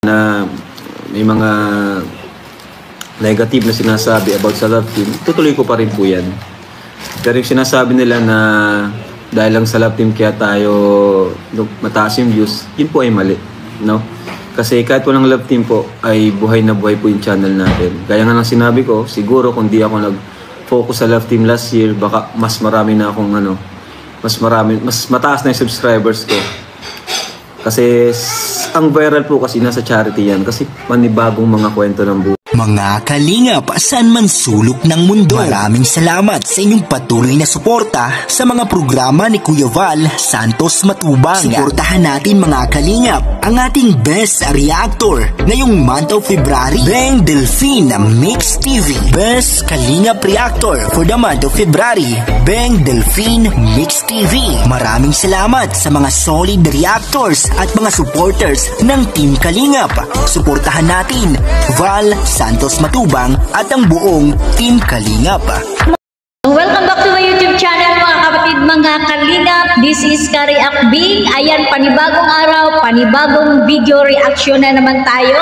na may mga negative na sinasabi about sa love team, tutuloy ko pa rin po yan. Pero yung sinasabi nila na dahil lang sa love team kaya tayo mataas yung views, yun po ay mali, no? Kasi kahit walang love team po, ay buhay na buhay po yung channel natin. Gaya nga ng sinabi ko, siguro kung di ako nag-focus sa love team last year, baka mas marami na akong mas mataas na yung subscribers ko. Kasi ang viral po kasi nasa charity yan, kasi panibagong mga kwento ng buhay. Mga kalingap, saan man sulok ng mundo, maraming salamat sa inyong patuloy na suporta sa mga programa ni Kuya Val Santos Matubang. Suportahan natin mga kalingap ang ating best reactor ngayong month of February, Beng Delphine Mix TV. Best kalingap reactor for the month of February, Beng Delphine Mix TV. Maraming salamat sa mga solid reactors at mga supporters ng Team Kalingap. Suportahan natin Val Santos Matubang at ang buong Team Kalingap. Welcome back to my YouTube channel mga kapatid, mga Kalingap. This is Kari Akbing. Ayan, panibagong araw, panibagong video reaction na naman tayo.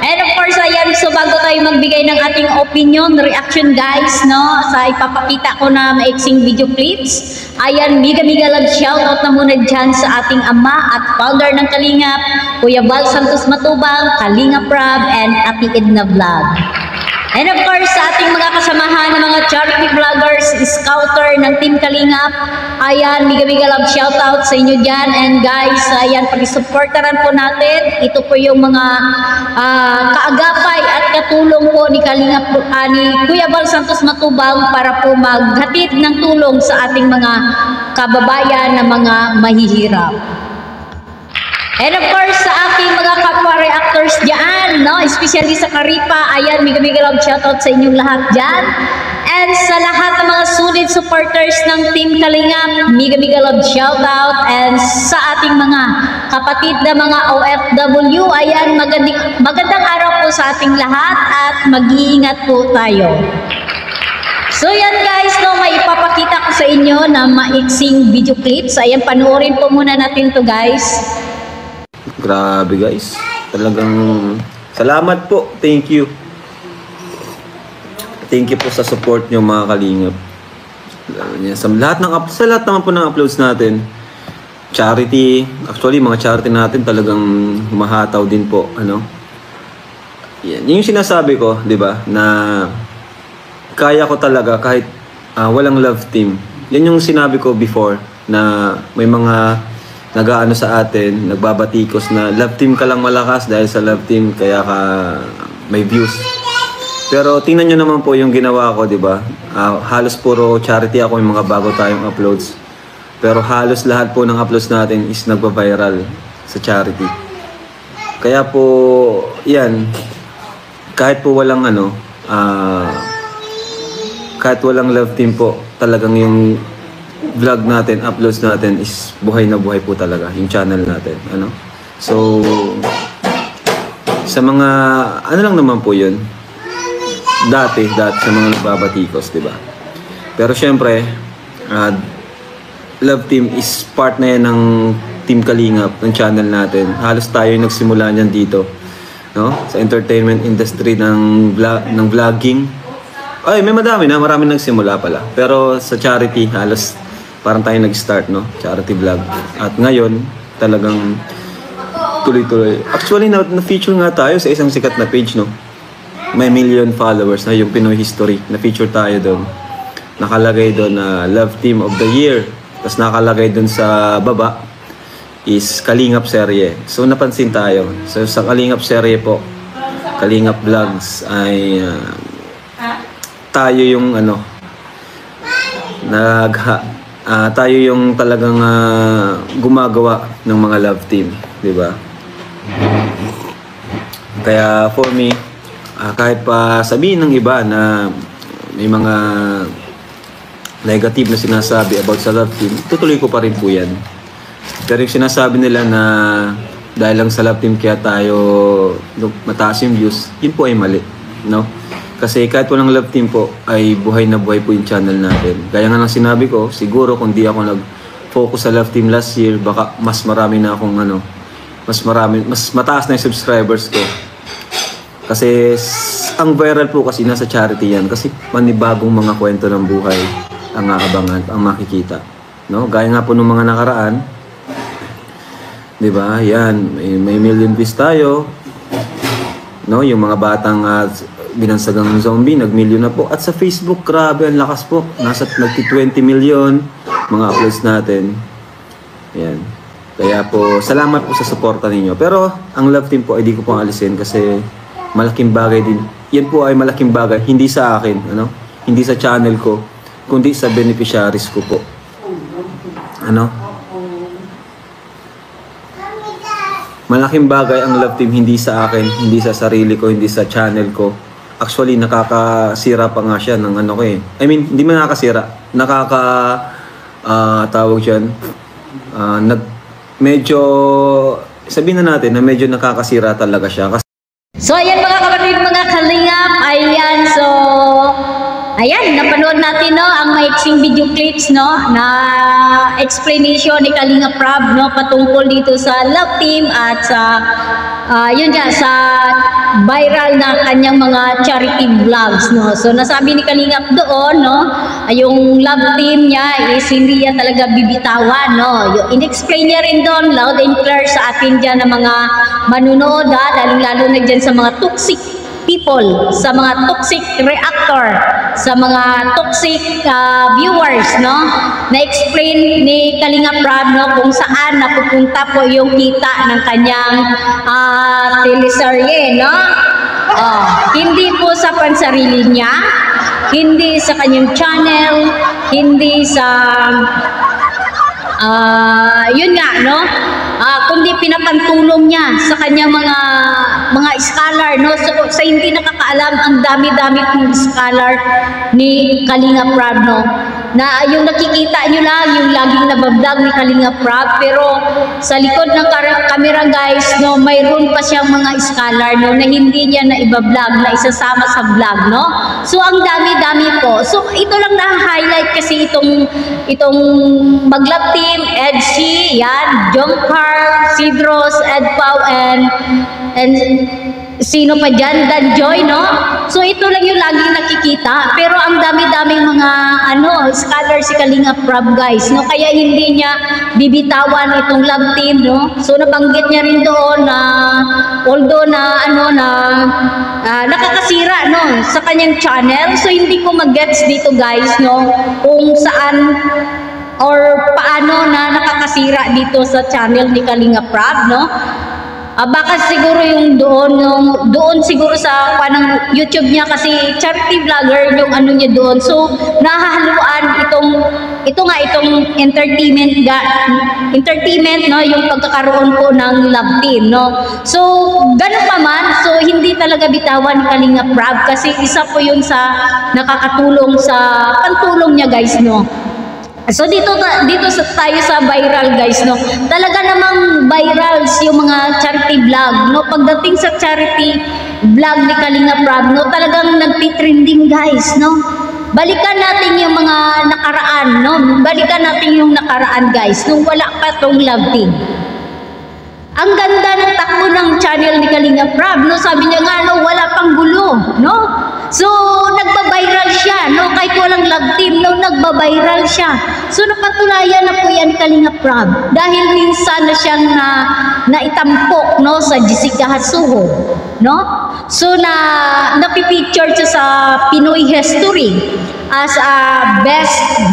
And of course, ayan, so bago tayo magbigay ng ating opinion, reaction guys, no, sa ipapakita ko na maiksing video clips. Ayan, miga lang shoutout na muna dyan sa ating ama at founder ng Kalingap, Kuya Val Santos Matubang, Kalingap Rob, and Ate Edna Vlog. And of course, sa ating mga kasamahan ng mga charity vloggers, scouter ng Team Kalingap, ayan, miga love shoutout sa inyo dyan. And guys, ayan, pag-supportaran po natin. Ito po yung mga kaagapay at katulong po ni Kalingap, ni Kuya Val Santos Matubang para po maghatid ng tulong sa ating mga kababayan na mga mahihirap. And of course, sa aking mga kapwa reactors dyan, no? Especially sa Karipa, ayan, miga love shoutout sa inyong lahat dyan. And sa lahat ng mga solid supporters ng Team Kalingap, miga love shoutout. And sa ating mga kapatid na mga OFW, ayan, magandang araw po sa ating lahat at mag-iingat po tayo. So yan guys, no, may ipapakita ko sa inyo na maiksing video clips. Ayan, panoorin po muna natin to guys. Grabe guys, talagang salamat po, thank you po sa support nyo mga Kalingap. Sa lahat naman po ng uploads natin, charity, actually mga charity natin talagang humahataw din po, ano. Yan yung sinasabi ko, di ba, na kaya ko talaga kahit walang love team. Yan yung sinabi ko before na may mga nag-aano sa atin, nagbabatikos na love team ka lang malakas dahil sa love team kaya ka may views. Pero tingnan nyo naman po yung ginawa ko, di ba? Halos puro charity ako, yung mga bago tayong uploads. Pero halos lahat po ng uploads natin is nagpa-viral sa charity. Kaya po, yan, kahit po walang kahit walang love team po, talagang yung vlog natin, uploads natin is buhay na buhay po talaga yung channel natin, ano. So sa mga lang naman po yun dati sa mga nagbabatikos, di ba? Pero syempre love team is part na yan ng Team Kalingap, ng channel natin. Halos tayo yung nagsimula niyan dito, no, sa entertainment industry ng vlogging. Ay, marami nagsimula pala, pero sa charity halos parang tayo nag-start, no? Charity vlog. At ngayon, talagang tuloy-tuloy. Actually, na-feature nga tayo sa isang sikat na page, no? May 1 million followers na yung Pinoy History. Na-feature tayo doon. Nakalagay doon na Love Team of the Year. Tapos nakalagay doon sa baba is Kalingap Serye. So, napansin tayo. So, sa Kalingap Serye po, Kalingap Vlogs ay tayo yung tayo yung talagang gumagawa ng mga love team, di ba? Kaya for me, kahit pa sabihin ng iba na may mga negative na sinasabi about sa love team, tutuloy ko pa rin po yan. Pero yung sinasabi nila na dahil lang sa love team kaya tayo mataas yung views, yun po ay mali, no? Kasi kahit walang love team po, ay buhay na buhay po yung channel natin. Gaya nga ng sinabi ko, siguro kung di ako nag-focus sa love team last year, baka mas marami na akong mas mataas na yung subscribers ko. Kasi ang viral po kasi nasa charity yan. Kasi panibagong mga kwento ng buhay ang aabangan, ang makikita. No? Gaya nga po ng mga nakaraan. Diba? Yan. May million views tayo. No? Yung mga batang binansagang zombie, nag-million na po. At sa Facebook, grabe, ang lakas po. Nasa nagti-20 million mga uploads natin. Yan. Kaya po, salamat po sa suporta ninyo. Pero, ang love team po, hindi ko pong alisin kasi malaking bagay din. Yan po ay malaking bagay, hindi sa akin, ano? Hindi sa channel ko, kundi sa beneficiaries ko po. Ano? Malaking bagay ang love team, hindi sa akin, hindi sa sarili ko, hindi sa channel ko. Actually, nakakasira pa nga siya ng ano ko eh. I mean, hindi man nakakasira. Tawag dyan. Medyo, sabihin na natin na medyo nakakasira talaga siya. So, ayan mga kapatid, mga kalingap. Ayan, so, ayan, napanood natin, no, ang maiksing video clips, no, na explanation ni Kalingap Rab, no, patungkol dito sa love team at sa, yun nga, sa viral na kanyang mga charity vlogs, no. So, nasabi ni Kalingap doon, no, yung love team niya is hindi niya talaga bibitawan, no. Yung in-explain niya rin doon, loud and clear sa atin dyan ng mga manunood, lalong-lalo na dyan sa mga toxic people, sa mga toxic reactor, sa mga toxic viewers, no? Na-explain ni Kalingap Rab, no, kung saan napupunta po yung kita ng kanyang teleserye, no? Hindi po sa pansarili niya, hindi sa kanyang channel, hindi sa yun nga, no? Kundi pinapantulong niya sa kanyang mga scholar, no? So, sa hindi nakakaalam, ang dami-dami kong scholar ni Kalingap Rab, no? Na yung nakikita nyo lang, yung laging nabablog ni Kalingap Rab, pero sa likod ng camera, guys, no, mayroon pa siyang mga scholar, no, na hindi niya na ibablog, na isasama sa vlog, no? So, ang dami-dami po. So, ito lang na-highlight kasi itong Maglab Team, Edgy, yan, Jomcar, Sidros, Edpau, and sino pa dyan? Dan Joy, no? So, ito lang yung laging nakikita. Pero ang dami-daming mga, scholar si Kalingap Rab, guys, no? Kaya hindi niya bibitawan itong love team, no? So, nabanggit niya rin doon na, although na, nakakasira, no? Sa kanyang channel. So, hindi ko mag-gets dito, guys, no? Kung saan or paano na nakakasira dito sa channel ni Kalingap Rab, no? Baka siguro yung doon siguro sa panang YouTube niya kasi charity vlogger yung ano niya doon. So nahahaluan itong entertainment, no, yung pagkakaroon ko ng love team, no. So ganun pa man, so hindi talaga bitawan ni Kalingap Rab kasi isa po yun sa nakakatulong sa pantulong niya, guys, no. So dito tayo sa viral, guys, no. Talaga namang viral yung mga charity vlog, no. Pagdating sa charity vlog ni Kalingap Rab, no, talagang nagti-trending, guys, no. Balikan natin yung mga nakaraan, no. Balikan natin yung nakaraan, guys, nung wala pa tong love team. Ang ganda ng takbo ng channel ni Kalingap Rab, no. Sabi niya nga, no, wala pang gulo, no. So, nagbabiral siya, no? Kahit walang love team, no? Nagbabiral siya. So, napatulayan na po yan ni Kalingap Rab. Dahil minsan na siyang naitampok, no? Sa Jessica Hatsuho, no? So, napipicture siya sa Pinoy History as a best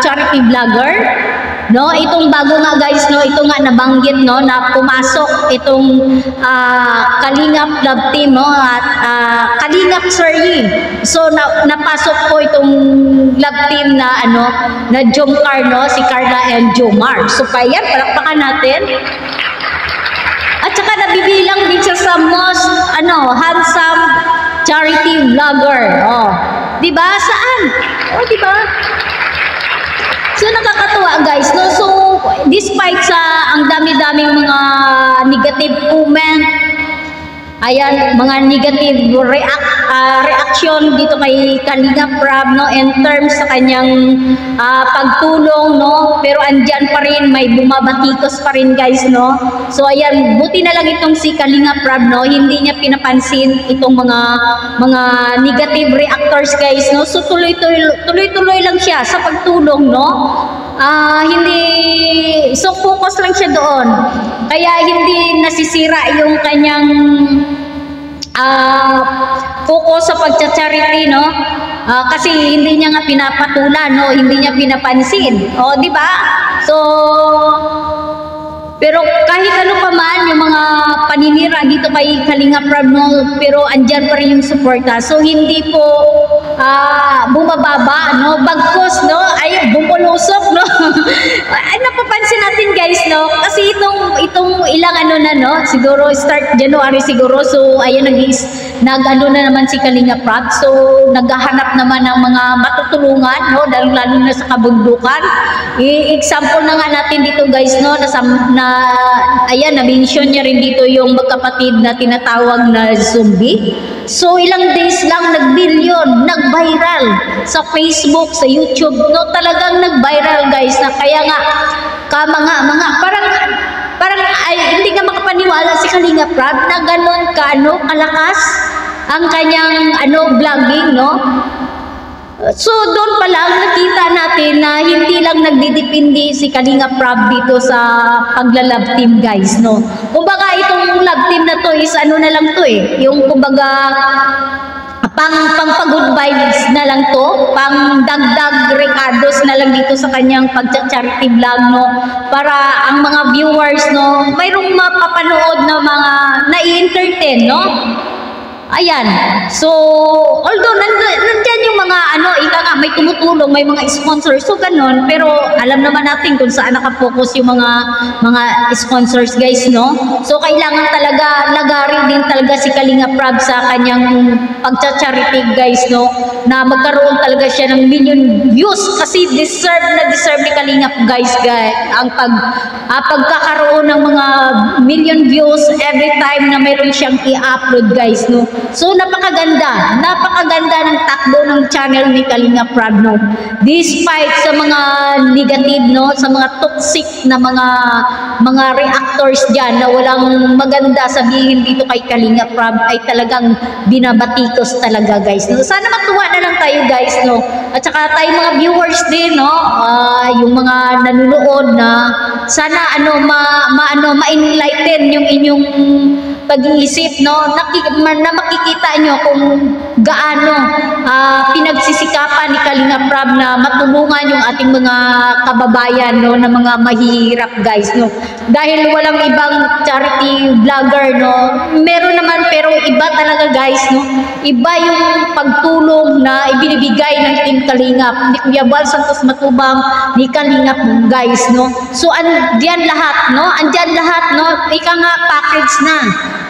charity vlogger. No, itong bago nga, guys, no, ito nga nabanggit, no, na pumasok itong Kalingap love team, no, at Kalingap Siryi. So napasok po itong love team na na Jomcar, no, si Carla and Jomar. So payan, palakpakan natin. At saka nabibilang din siya sa most handsome charity vlogger. Oh, 'di ba? Saan? Oh, 'di ba? So nakakatuwa, guys, no. So despite sa ang dami-daming mga negative comment, ayan, mga negative reaction dito kay Kalinga Prab, no, in terms sa kanyang pagtulong, no, pero andyan pa rin, may bumabatikos pa rin, guys, no. So ayan, buti na lang itong si Kalinga Prab, no, hindi niya pinapansin itong mga negative reactors, guys, no. So tuloy-tuloy lang siya sa pagtulong, no. So focus lang siya doon, kaya hindi nasisira yung kanyang focus sa pagcha-charity, no. Kasi hindi niya nga pinapatulan, no, hindi niya pinapansin, di ba? So pero kahit ano pa man yung mga paninira dito kay Kalinga Prab, no, pero andyan pa rin yung suporta. So hindi po bumababa, no, bagkos, no, ay bumulusok, no. Ay, napapansin natin, guys, no, kasi itong ilang ano na, no, siguro start January siguro. So ayan, nag-ano na naman si Kalinga Prab. So naghahanap naman ng mga matutulungan, no, lalo na sa kabundukan. Example na nga natin dito, guys, no, ayan, na-mention niya rin dito yung magkapatid na tinatawag na zombie. So ilang days lang nag-billion, nag-viral sa Facebook, sa YouTube, no, talagang nag-viral, guys, na kaya nga parang ay hindi ka makapaniwala si Kalinga Prab na ganon kalakas ang kanyang vlogging, no. So doon pa lang nakita natin na hindi lang nagdidepende si Kalinga Prab dito sa pagla-love team, guys, no. Kumbaga itong love team na to is ano na lang to yung kumbaga pang-good vibes na lang to, pang dagdag recados na lang dito sa kanyang pag-charity vlog, no, para ang mga viewers, no, mayroong mapapanood na mga nai-entertain, no. Ayan. So, although nandyan yung mga may tumutulong, may mga sponsors, so ganun, pero alam naman natin kung saan nakapokus yung mga sponsors, guys, no? So, kailangan talaga lagari din talaga si Kalinga Prab sa kanyang pagcha-charity, guys, no? Na magkaroon talaga siya ng million views kasi deserve ni Kalinga, guys, ang pagkakaroon ng mga million views every time na mayroon siyang i-upload, guys, no? So napakaganda ng takbo ng channel ni Kalinga Prab, no. Despite sa mga negative, no, sa mga toxic na mga reactors diyan na walang maganda sabihin dito kay Kalinga Prab, ay talagang binabatikos talaga, guys, no. Sana matuwa na lang tayo, guys, no. At saka tayo mga viewers din, no, yung mga nanonood na sana ma-enlighten yung inyong pag-iisip, no, na makikita nyo kung gaano pinagsisikapan ni Kalinga Prab na matulungan yung ating mga kababayan, no, na mga mahihirap, guys, no. Dahil walang ibang charity vlogger, no, meron naman, pero iba talaga, guys, no. Iba yung pagtulong na ibinibigay ng Team Kalinga, ni Kuya Val Santos Matubang, ni Kalinga, guys, no. So andyan lahat, no, ika nga package na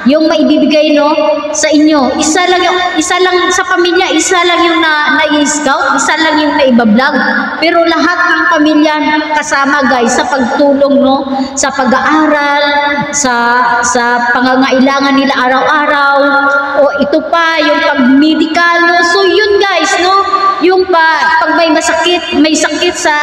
yung maibibigay, no, sa inyo. Isa lang sa pamilya, isa lang yung na-scout, isa lang yung na-ibablog. Pero lahat ng pamilya kasama, guys, sa pagtulong, no, sa pag-aaral, sa pangangailangan nila araw-araw, o ito pa, yung pag-medical, no. So yun, guys, no, yung pag may sakit sa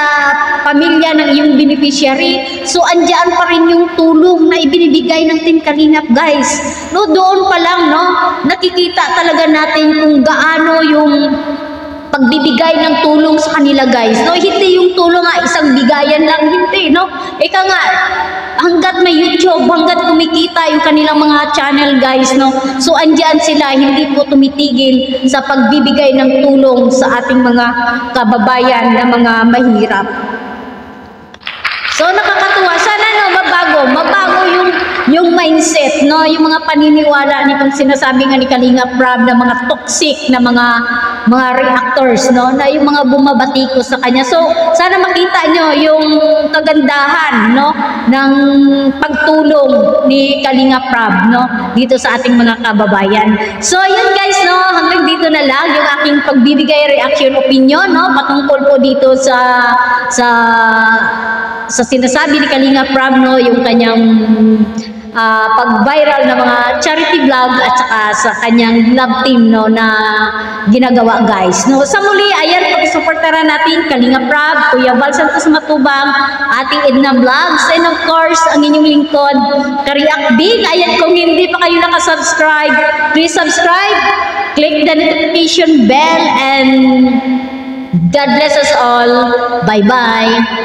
pamilya ng iyong beneficiary, so andyan pa rin yung tulong na ibinibigay ng Team Kalingap, guys. No, doon pa lang, no, nakikita talaga natin kung gaano yung pagbibigay ng tulong sa kanila, guys. No, hindi yung tulong isang bigayan lang, hindi, no. Ika nga, hanggat may YouTube, hanggat kumikita yung kanilang mga channel, guys, no. So andyan sila, hindi po tumitigil sa pagbibigay ng tulong sa ating mga kababayan na mga mahirap. So nakakatuwa, sana, no, mabago yung mindset, no, yung mga paniniwala nitong sinasabi nga ni Kalinga Prab na mga toxic na mga reactors, no, na yung mga bumabatikos sa kanya. So sana makita nyo yung kagandahan, no, ng pagtulong ni Kalinga Prab, no, dito sa ating mga kababayan. So yun, guys, no, hanggang dito na lang yung aking pagbibigay reaction opinion, no, patungkol po dito sa sinasabi ni Kalinga Prab, no, yung kanyang pag-viral na mga charity vlog at saka sa kanyang love team no na ginagawa guys. No, sa muli ayan pag-suportahan natin Kalinga Prab, Kuya Val Santos Matubang, Ate Edna Vlogs, and of course ang inyong lingkod Kariak Bing. Ayan, kung hindi pa kayo nakasubscribe, please subscribe, click the notification bell, and God bless us all. Bye-bye.